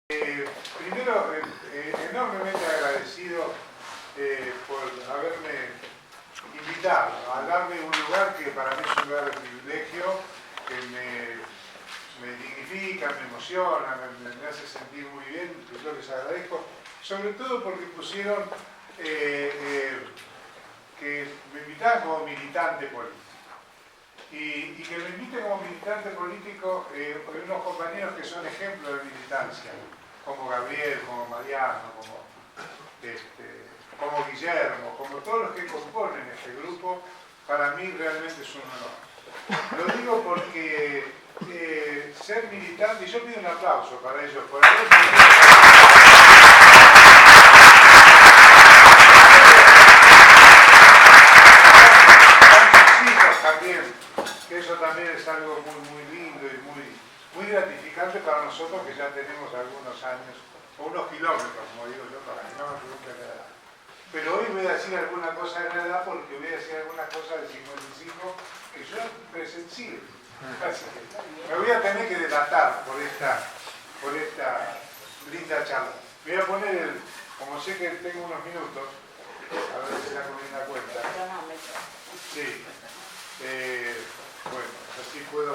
Primero, enormemente agradecido por haberme invitado a darme un lugar que para mí es un lugar de privilegio, que me dignifica, me emociona, me hace sentir muy bien, yo les agradezco, sobre todo porque pusieron que me invitaban como militante político. Y que me inviten como militante político unos compañeros que son ejemplos de militancia, como Gabriel, como Mariano, como Guillermo, como todos los que componen este grupo, para mí realmente es un honor. Lo digo porque ser militante, y yo pido un aplauso para ellos, por haber también, que eso también es algo muy lindo y muy gratificante para nosotros que ya tenemos algunos años, o unos kilómetros, como digo yo, para que no me pregunten la edad. Pero hoy voy a decir alguna cosa de la edad porque voy a decir alguna cosa del 55 que yo presencié. Así que me voy a tener que delatar por esta linda charla. Voy a poner, como sé que tengo unos minutos, a ver si la comida cuenta. Sí. Bueno, así puedo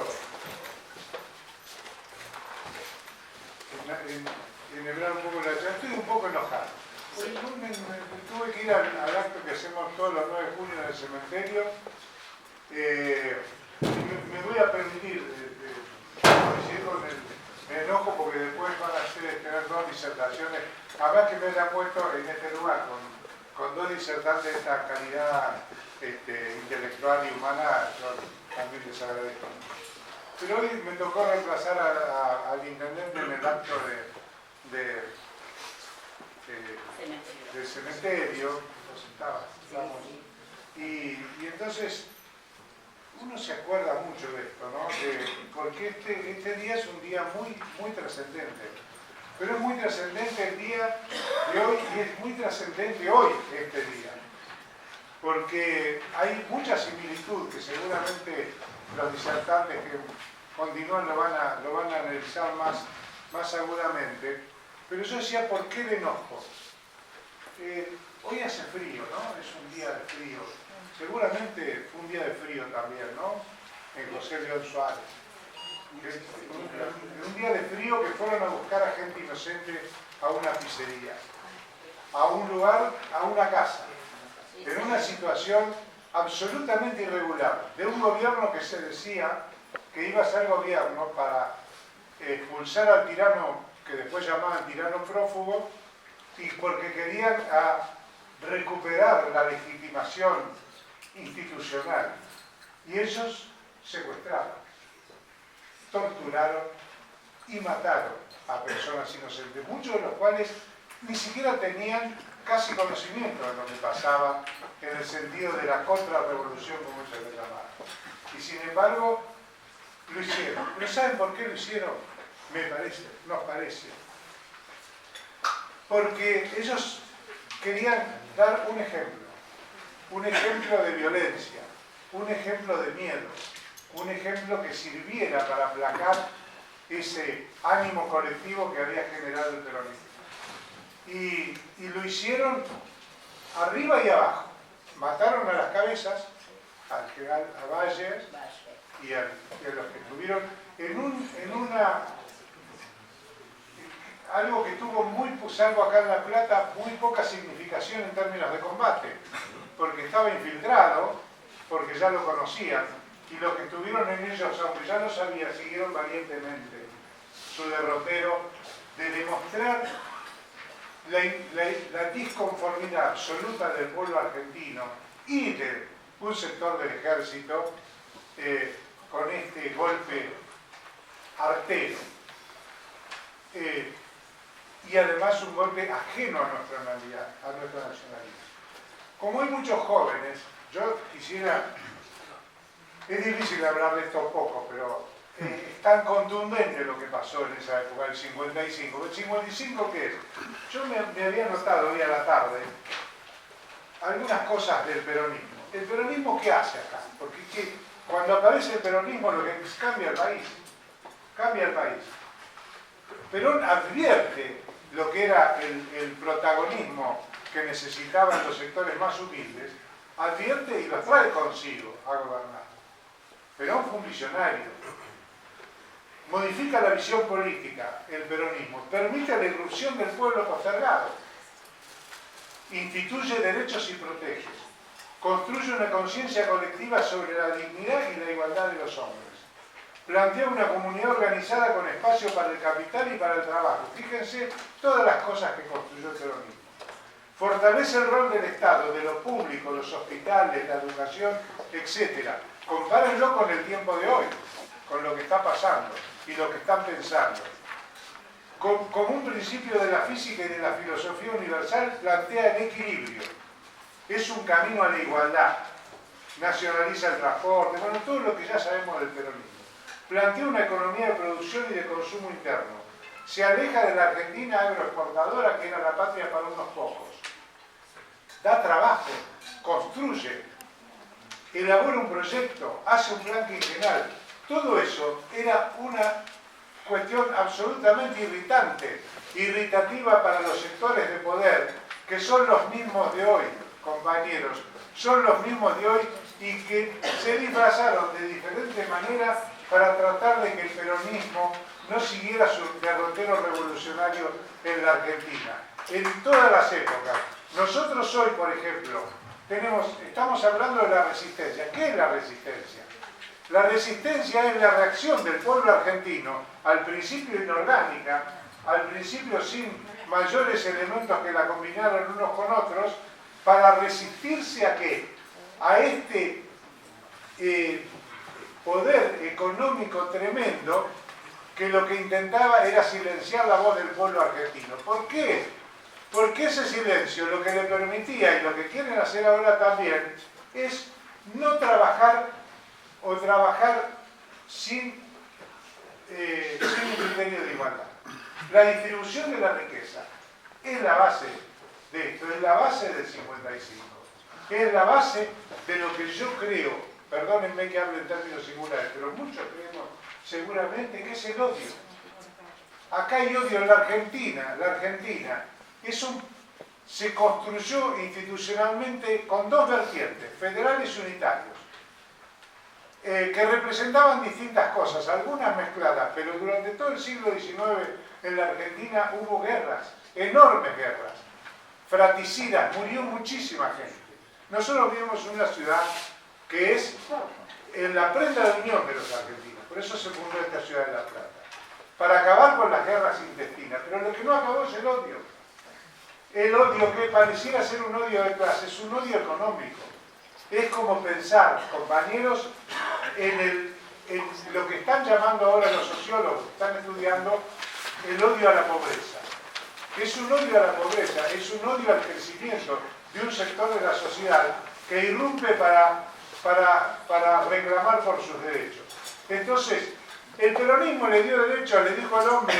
enhebrar un poco la charla. Estoy un poco enojado. Tuve que ir al acto que hacemos todos los 9 de junio en el cementerio. Me voy a permitir coincidir con el enojo porque después van a tener 2 disertaciones. Habrá que me haya puesto en este lugar con 2 disertantes de esta calidad intelectual y humana, yo también les agradezco. Pero hoy me tocó reemplazar al intendente en el acto del cementerio, y entonces uno se acuerda mucho de esto, ¿no? Porque este día es un día muy trascendente. Pero es muy trascendente el día de hoy y es muy trascendente hoy este día. Porque hay mucha similitud que seguramente los disertantes que continúan lo van a analizar más agudamente. Pero yo decía, ¿por qué el enojo? Hoy hace frío, ¿no? Es un día de frío. Seguramente fue un día de frío también, ¿no? En José León Suárez. Un día de frío que fueron a buscar a gente inocente a una pizzería, a un lugar, a una casa, en una situación absolutamente irregular, de un gobierno que se decía que iba a ser gobierno para expulsar al tirano, que después llamaban tirano prófugo, y porque querían recuperar la legitimación institucional. Y ellos secuestraron, torturaron y mataron a personas inocentes, muchos de los cuales ni siquiera tenían casi conocimiento de lo que pasaba en el sentido de la contrarrevolución, como se le llamaba. Y sin embargo, lo hicieron. ¿Pero saben por qué lo hicieron? Nos parece. Porque ellos querían dar un ejemplo de violencia, un ejemplo de miedo, un ejemplo que sirviera para aplacar ese ánimo colectivo que había generado el peronismo. Y lo hicieron arriba y abajo. Mataron a las cabezas, al general Valle y a los que estuvieron algo que tuvo salvo acá en La Plata, muy poca significación en términos de combate, porque estaba infiltrado, porque ya lo conocían, y los que estuvieron en ellos, aunque ya lo sabían, siguieron valientemente su derrotero de demostrar la disconformidad absoluta del pueblo argentino y de un sector del ejército con este golpe artero. Y además un golpe ajeno a nuestra nacionalidad. Como hay muchos jóvenes, yo quisiera, es difícil hablar de esto poco, pero es tan contundente lo que pasó en esa época, el 55. ¿El 55 qué es? Yo me había notado hoy a la tarde algunas cosas del peronismo. ¿El peronismo qué hace acá? Porque cuando aparece el peronismo lo que cambia el país. Cambia el país. Perón advierte lo que era el protagonismo que necesitaban los sectores más humildes, advierte y los trae consigo a gobernar. Perón fue un visionario. Modifica la visión política, el peronismo, permite la irrupción del pueblo postergado, instituye derechos y protege, construye una conciencia colectiva sobre la dignidad y la igualdad de los hombres, plantea una comunidad organizada con espacio para el capital y para el trabajo. Fíjense todas las cosas que construyó el peronismo. Fortalece el rol del Estado, de lo público, los hospitales, la educación, etc. Compárenlo con el tiempo de hoy, con lo que está pasando y lo que están pensando. Como un principio de la física y de la filosofía universal, plantea el equilibrio. Es un camino a la igualdad. Nacionaliza el transporte, bueno, todo lo que ya sabemos del peronismo. Plantea una economía de producción y de consumo interno. Se aleja de la Argentina agroexportadora, que era la patria para unos pocos. Da trabajo, construye, elabora un proyecto, hace un plan quinquenal. Todo eso era una cuestión absolutamente irritativa para los sectores de poder, que son los mismos de hoy, compañeros, son los mismos de hoy y que se disfrazaron de diferente manera para tratar de que el peronismo no siguiera su derrotero revolucionario en la Argentina. En todas las épocas. Nosotros hoy, por ejemplo, estamos hablando de la resistencia. ¿Qué es la resistencia? La resistencia es la reacción del pueblo argentino, al principio inorgánica, al principio sin mayores elementos que la combinaron unos con otros, para resistirse ¿a qué? A este poder económico tremendo que lo que intentaba era silenciar la voz del pueblo argentino. ¿Por qué? Porque ese silencio lo que le permitía, y lo que quieren hacer ahora también, es no trabajar o trabajar sin un criterio de igualdad. La distribución de la riqueza es la base de esto, es la base del 55, es la base de lo que yo creo, perdónenme que hable en términos singulares, pero muchos creemos seguramente que es el odio. Acá hay odio en la Argentina. La Argentina se construyó institucionalmente con dos vertientes, federales y unitarios, que representaban distintas cosas, algunas mezcladas, pero durante todo el siglo XIX en la Argentina hubo guerras, enormes guerras, fratricidas, murió muchísima gente. Nosotros vivimos en una ciudad que es en la prenda de unión de los argentinos, por eso se fundó esta ciudad de La Plata, para acabar con las guerras intestinas, pero lo que no acabó es el odio. El odio que pareciera ser un odio de clase, es un odio económico. Es como pensar, compañeros, en lo que están llamando ahora los sociólogos, que están estudiando el odio a la pobreza. Es un odio a la pobreza, es un odio al crecimiento de un sector de la sociedad que irrumpe para reclamar por sus derechos. Entonces, el peronismo le dio derecho, le dijo al hombre,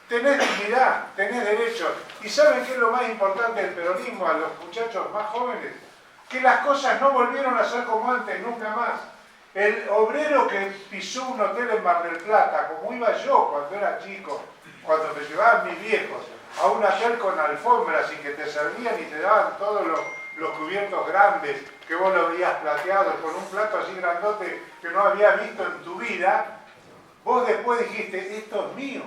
tenés dignidad, tenés derechos. ¿Y saben qué es lo más importante del peronismo a los muchachos más jóvenes? Que las cosas no volvieron a ser como antes, nunca más. El obrero que pisó un hotel en Mar del Plata, como iba yo cuando era chico, cuando me llevaban mis viejos a un hotel con alfombras y que te servían y te daban todos los cubiertos grandes, que vos lo veías plateado, con un plato así grandote que no habías visto en tu vida, vos después dijiste, esto es mío.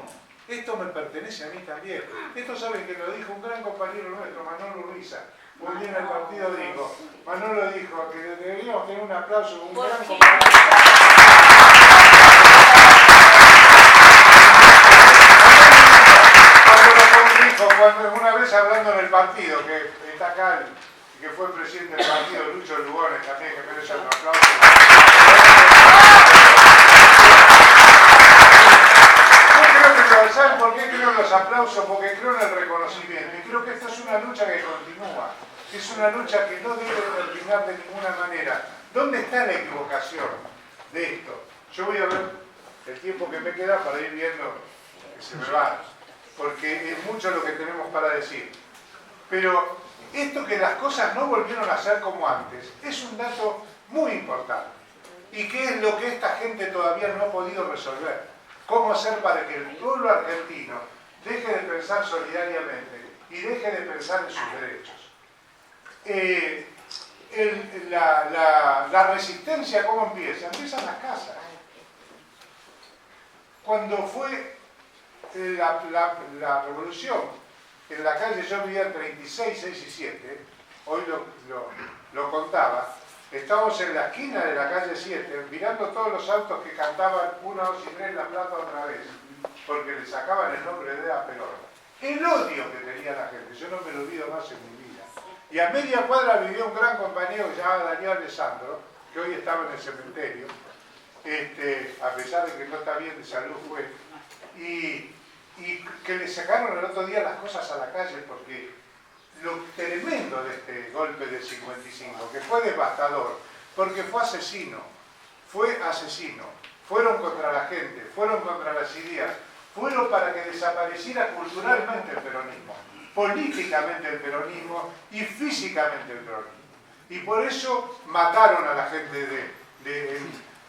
Esto me pertenece a mí también. Esto saben que lo dijo un gran compañero nuestro, Manolo Urriza. Un día en el partido dijo, Manolo dijo que deberíamos tener un aplauso con un gran compañero. Cuando una vez hablando en el partido, que está acá, que fue presidente del partido, Lucho Lugones también, que merece otro aplauso. ¿Saben por qué creo en los aplausos? Porque creo en el reconocimiento. Y creo que esta es una lucha que continúa. Es una lucha que no debe terminar de ninguna manera. ¿Dónde está la equivocación de esto? Yo voy a ver el tiempo que me queda para ir viendo que se me va. Porque es mucho lo que tenemos para decir. Pero esto que las cosas no volvieron a ser como antes es un dato muy importante. ¿Y qué es lo que esta gente todavía no ha podido resolver? ¿Cómo hacer para que el pueblo argentino deje de pensar solidariamente y deje de pensar en sus derechos. La resistencia, ¿cómo empieza? Empieza en las casas. Cuando fue la revolución, en la calle yo vivía en 36, 6 y 7, hoy lo contaba, estábamos en la esquina de la calle 7, mirando todos los autos que cantaban 1, 2 y 3 La Plata otra vez, porque le sacaban el nombre de Perón. El odio que tenía la gente, yo no me lo olvido más en mi vida. Y a media cuadra vivía un gran compañero que se llamaba Daniel Alessandro, que hoy estaba en el cementerio, a pesar de que no está bien de salud fue, y que le sacaron el otro día las cosas a la calle, porque lo tremendo de este golpe del 55, que fue devastador, porque fue asesino, fueron contra la gente, fueron contra las ideas, fueron para que desapareciera culturalmente el peronismo, políticamente el peronismo y físicamente el peronismo. Y por eso mataron a la gente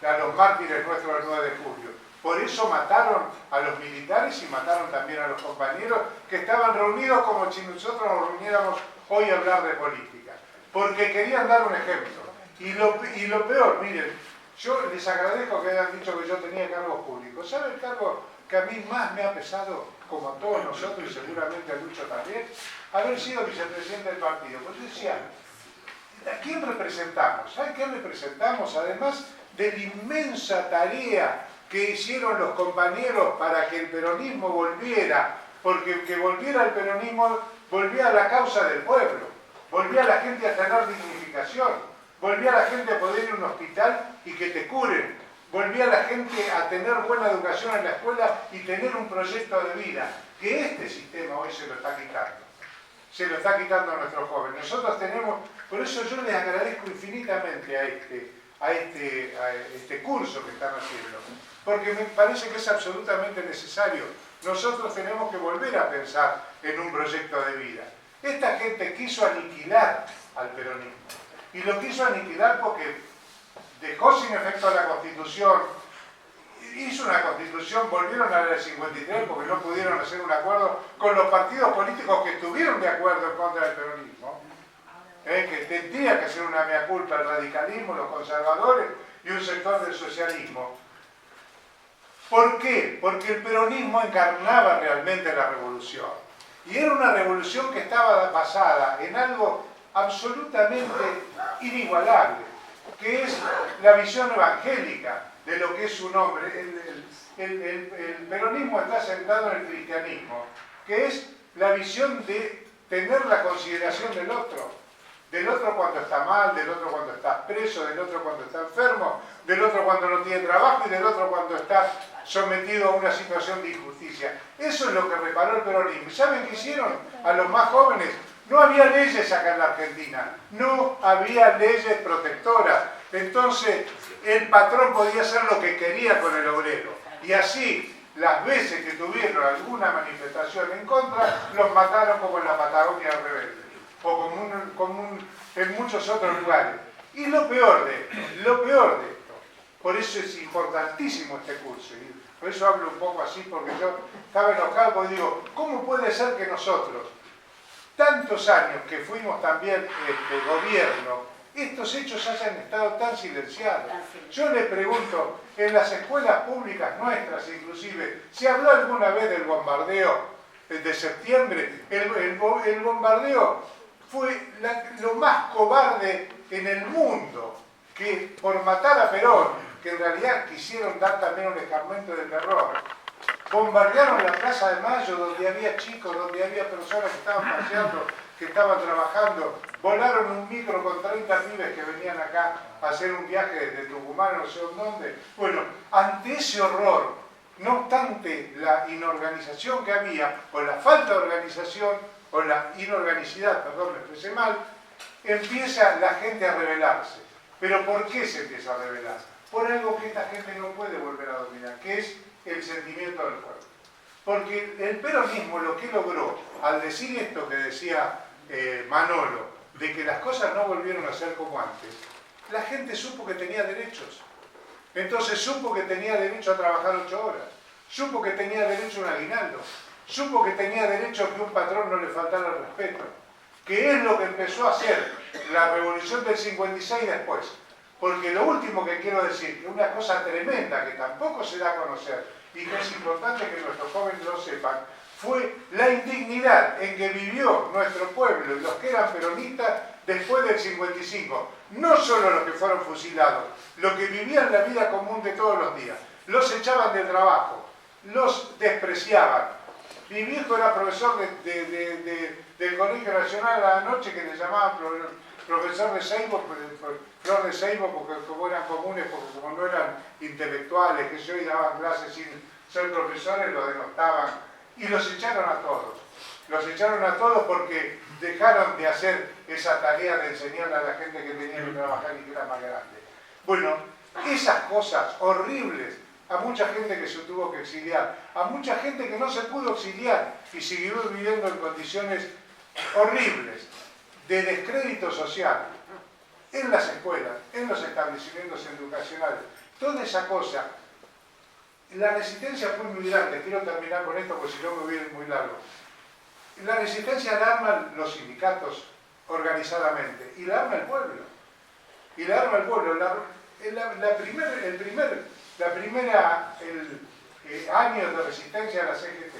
a los mártires nuestros del 9 de julio. Por eso mataron a los militares y mataron también a los compañeros que estaban reunidos como si nosotros nos reuniéramos hoy a hablar de política. Porque querían dar un ejemplo. Y lo peor, miren, yo les agradezco que hayan dicho que yo tenía cargos públicos. ¿Sabe el cargo que a mí más me ha pesado, como a todos nosotros y seguramente a Lucho también? Haber sido vicepresidente del partido. Pues yo decía, ¿a quién representamos? ¿Sabe qué representamos? Además de la inmensa tarea que hicieron los compañeros para que el peronismo volviera, porque que volviera el peronismo, volvía a la causa del pueblo, volvía a la gente a tener dignificación, volvía a la gente a poder ir a un hospital y que te curen, volvía a la gente a tener buena educación en la escuela y tener un proyecto de vida, que este sistema hoy se lo está quitando. Se lo está quitando a nuestros jóvenes. Nosotros tenemos, por eso yo les agradezco infinitamente a este curso que están haciendo, porque me parece que es absolutamente necesario. Nosotros tenemos que volver a pensar en un proyecto de vida. Esta gente quiso aniquilar al peronismo, y lo quiso aniquilar porque dejó sin efecto la Constitución, hizo una Constitución, volvieron a la del 53 porque no pudieron hacer un acuerdo con los partidos políticos que estuvieron de acuerdo en contra del peronismo, que tendría que hacer una mea culpa el radicalismo, los conservadores y un sector del socialismo. ¿Por qué? Porque el peronismo encarnaba realmente la revolución. Y era una revolución que estaba basada en algo absolutamente inigualable, que es la visión evangélica de lo que es su nombre. El peronismo está sentado en el cristianismo, que es la visión de tener la consideración del otro cuando está mal, del otro cuando está preso, del otro cuando está enfermo, del otro cuando no tiene trabajo y del otro cuando está sometido a una situación de injusticia. Eso es lo que reparó el peronismo. ¿Saben qué hicieron a los más jóvenes? No había leyes acá en la Argentina, no había leyes protectoras. Entonces el patrón podía hacer lo que quería con el obrero. Y así, las veces que tuvieron alguna manifestación en contra, los mataron como en la Patagonia Rebelde, o como en muchos otros lugares. Y lo peor de esto, por eso es importantísimo este curso, y por eso hablo un poco así, porque yo estaba enojado, porque digo, ¿cómo puede ser que nosotros, tantos años que fuimos también gobierno, estos hechos hayan estado tan silenciados? Yo le pregunto, en las escuelas públicas nuestras inclusive, ¿se habló alguna vez del bombardeo de septiembre? El bombardeo fue lo más cobarde en el mundo, que por matar a Perón, que en realidad quisieron dar también un escarmiento de terror, bombardearon la Plaza de Mayo, donde había chicos, donde había personas que estaban paseando, que estaban trabajando, volaron un micro con 30 pibes que venían acá a hacer un viaje desde Tucumán, no sé dónde. Bueno, ante ese horror, no obstante la inorganización que había, o la falta de organización, o la inorganicidad, perdón, me expresé mal, empieza la gente a rebelarse. ¿Pero por qué se empieza a rebelar? Por algo que esta gente no puede volver a dominar, que es el sentimiento del pueblo. Porque el peronismo lo que logró, al decir esto que decía Manolo, de que las cosas no volvieron a ser como antes, la gente supo que tenía derechos. Entonces supo que tenía derecho a trabajar 8 horas, supo que tenía derecho a un aguinaldo, supo que tenía derecho a que un patrón no le faltara el respeto, que es lo que empezó a hacer la revolución del 56 después. Porque lo último que quiero decir, que una cosa tremenda que tampoco se da a conocer y que es importante que nuestros jóvenes lo sepan, fue la indignidad en que vivió nuestro pueblo y los que eran peronistas después del 55. No solo los que fueron fusilados, los que vivían la vida común de todos los días. Los echaban de trabajo, los despreciaban. Mi viejo era profesor del Colegio Nacional a la noche, que le llamaban profesor de Seibo, flor de Seibo, porque como eran comunes, porque como no eran intelectuales, que hoy daban clases sin ser profesores, los denostaban y los echaron a todos. Los echaron a todos porque dejaron de hacer esa tarea de enseñarle a la gente que tenía que trabajar y que era más grande. Bueno, esas cosas horribles, a mucha gente que se tuvo que exiliar, a mucha gente que no se pudo exiliar y siguió viviendo en condiciones horribles de descrédito social, en las escuelas, en los establecimientos educacionales, toda esa cosa. La resistencia fue muy grande, quiero terminar con esto porque si no me voy a ir muy largo. La resistencia la arman los sindicatos organizadamente y la arma el pueblo. Y la arma el pueblo. El año de resistencia a la CGT,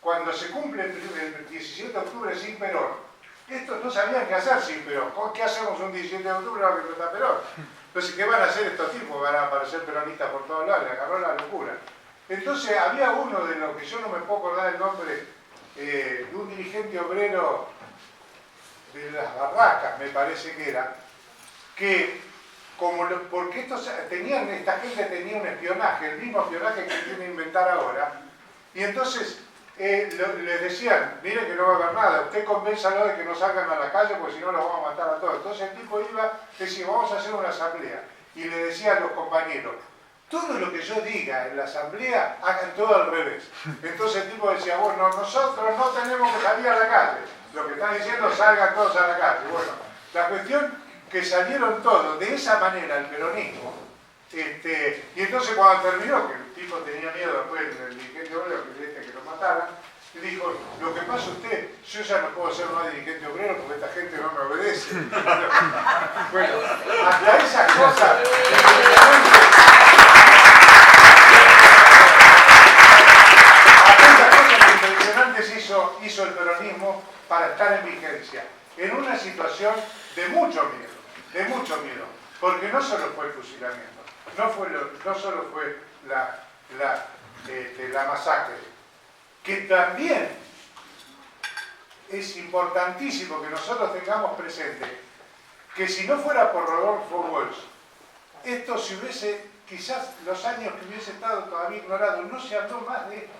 cuando se cumple el 17 de octubre sin Perón, estos no sabían qué hacer sin Perón. ¿Qué hacemos un 17 de octubre ahora que no está Perón? Entonces, ¿qué van a hacer estos tipos? Van a aparecer peronistas por todos lados, le agarró la locura. Entonces, había uno de los que yo no me puedo acordar el nombre, de un dirigente obrero de las Barracas, me parece que era, que porque esta gente tenía un espionaje, el mismo espionaje que quieren inventar ahora, y entonces les decían, mire que no va a haber nada, usted convénzalo de que no salgan a la calle porque si no los vamos a matar a todos. Entonces el tipo iba, decía, vamos a hacer una asamblea, y le decía a los compañeros, todo lo que yo diga en la asamblea, hagan todo al revés. Entonces el tipo decía, bueno, nosotros no tenemos que salir a la calle, lo que están diciendo, salgan todos a la calle. Bueno, la cuestión que salieron todos, de esa manera el peronismo, y entonces cuando terminó, que el tipo tenía miedo después del dirigente obrero que lo mataran, le dijo, lo que pasa usted, yo ya no puedo ser más dirigente obrero porque esta gente no me obedece. Bueno, hasta esas cosas, impresionantes hizo el peronismo para estar en vigencia, en una situación de mucho miedo, porque no solo fue el fusilamiento, no solo fue la masacre, que también es importantísimo que nosotros tengamos presente que si no fuera por Rodolfo Walsh, esto se hubiese, quizás los años que hubiese estado todavía ignorado, no se habló más de esto.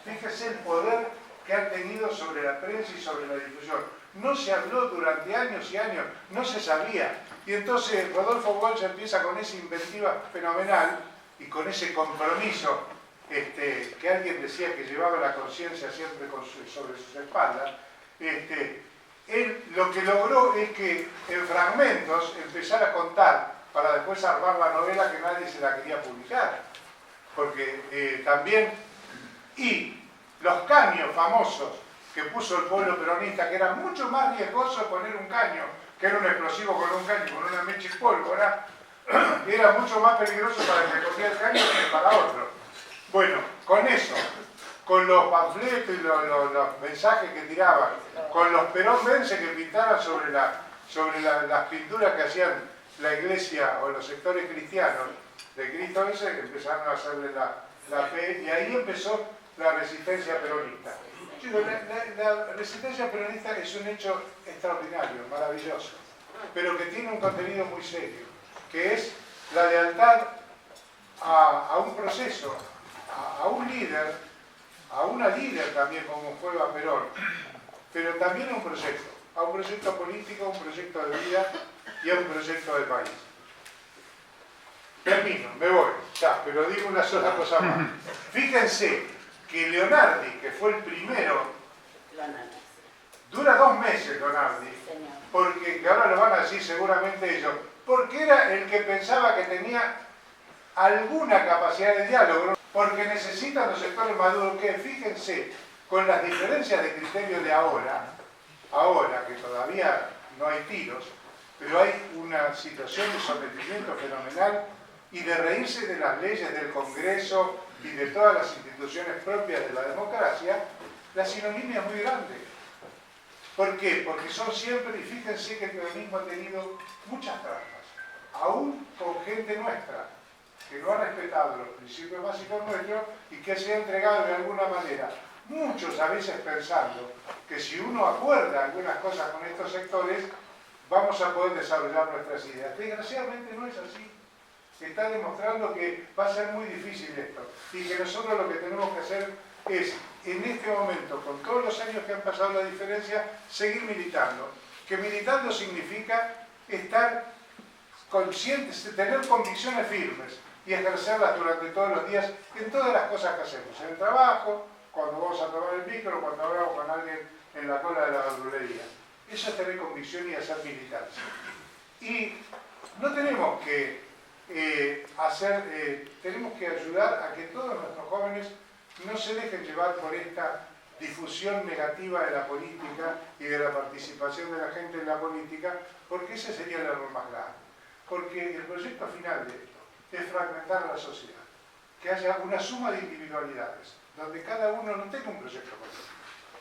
Fíjese el poder que han tenido sobre la prensa y sobre la difusión. No se habló durante años y años, no se sabía. Y entonces Rodolfo Walsh empieza con esa inventiva fenomenal y con ese compromiso que alguien decía que llevaba la conciencia siempre sobre sus espaldas. Él lo que logró es que en fragmentos empezara a contar para después armar la novela que nadie se la quería publicar. Porque también, y los caños famosos que puso el pueblo peronista, que era mucho más riesgoso poner un caño, que era un explosivo con un caño, con una mecha y pólvora, era mucho más peligroso para el que cogía el caño que para otro. Bueno, con eso, con los panfletos y los mensajes que tiraban, con los peronvenses que pintaran sobre las pinturas que hacían la iglesia o los sectores cristianos de Cristo ese, empezaron a hacerle la fe, y ahí empezó la resistencia peronista. La resistencia peronista es un hecho extraordinario, maravilloso, pero que tiene un contenido muy serio, que es la lealtad a un proceso, a un líder, a una líder también como fue Eva Perón, pero también a un proyecto político, a un proyecto de vida y a un proyecto de país. Termino, me voy, ya, pero digo una sola cosa más. Fíjense que Leonardi, que fue el primero, dura 2 meses Leonardi, porque ahora lo van a decir seguramente ellos, porque era el que pensaba que tenía alguna capacidad de diálogo, porque necesitan los sectores maduros que, fíjense, con las diferencias de criterio de ahora que todavía no hay tiros, pero hay una situación de sometimiento fenomenal y de reírse de las leyes del Congreso y de todas las instituciones propias de la democracia, la sinonimia es muy grande. ¿Por qué? Porque son siempre, y fíjense que el peronismo ha tenido muchas trampas, aún con gente nuestra, que no ha respetado los principios básicos nuestros y que se ha entregado de alguna manera. Muchos a veces pensando que si uno acuerda algunas cosas con estos sectores, vamos a poder desarrollar nuestras ideas. Desgraciadamente no es así. Está demostrando que va a ser muy difícil esto y que nosotros lo que tenemos que hacer es, en este momento, con todos los años que han pasado la diferencia, seguir militando. Que militando significa estar conscientes, tener convicciones firmes y ejercerlas durante todos los días en todas las cosas que hacemos. En el trabajo, cuando vamos a tomar el micro, cuando hablamos con alguien en la cola de la verdulería. Eso es tener convicción y hacer militancia. Y no tenemos que tenemos que ayudar a que todos nuestros jóvenes no se dejen llevar por esta difusión negativa de la política y de la participación de la gente en la política, porque ese sería el error más grave. Porque el proyecto final de esto es fragmentar a la sociedad, que haya una suma de individualidades, donde cada uno no tenga un proyecto político.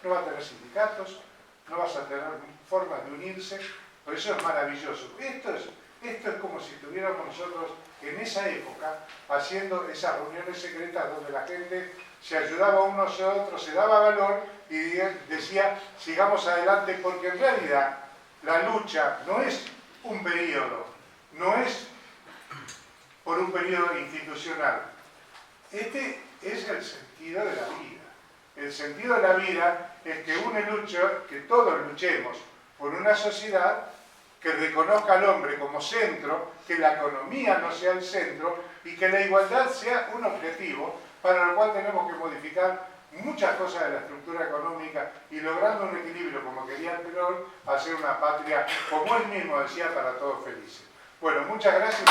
No va a tener sindicatos, no vas a tener formas de unirse, por eso es maravilloso. Esto es como si estuviéramos nosotros en esa época haciendo esas reuniones secretas donde la gente se ayudaba unos a otros, se daba valor y decía, sigamos adelante, porque en realidad la lucha no es un periodo, no es por un periodo institucional. Este es el sentido de la vida. El sentido de la vida es que que todos luchemos por una sociedad que reconozca al hombre como centro, que la economía no sea el centro y que la igualdad sea un objetivo para el cual tenemos que modificar muchas cosas de la estructura económica y logrando un equilibrio, como quería el Perón, hacer una patria, como él mismo decía, para todos felices. Bueno, muchas gracias.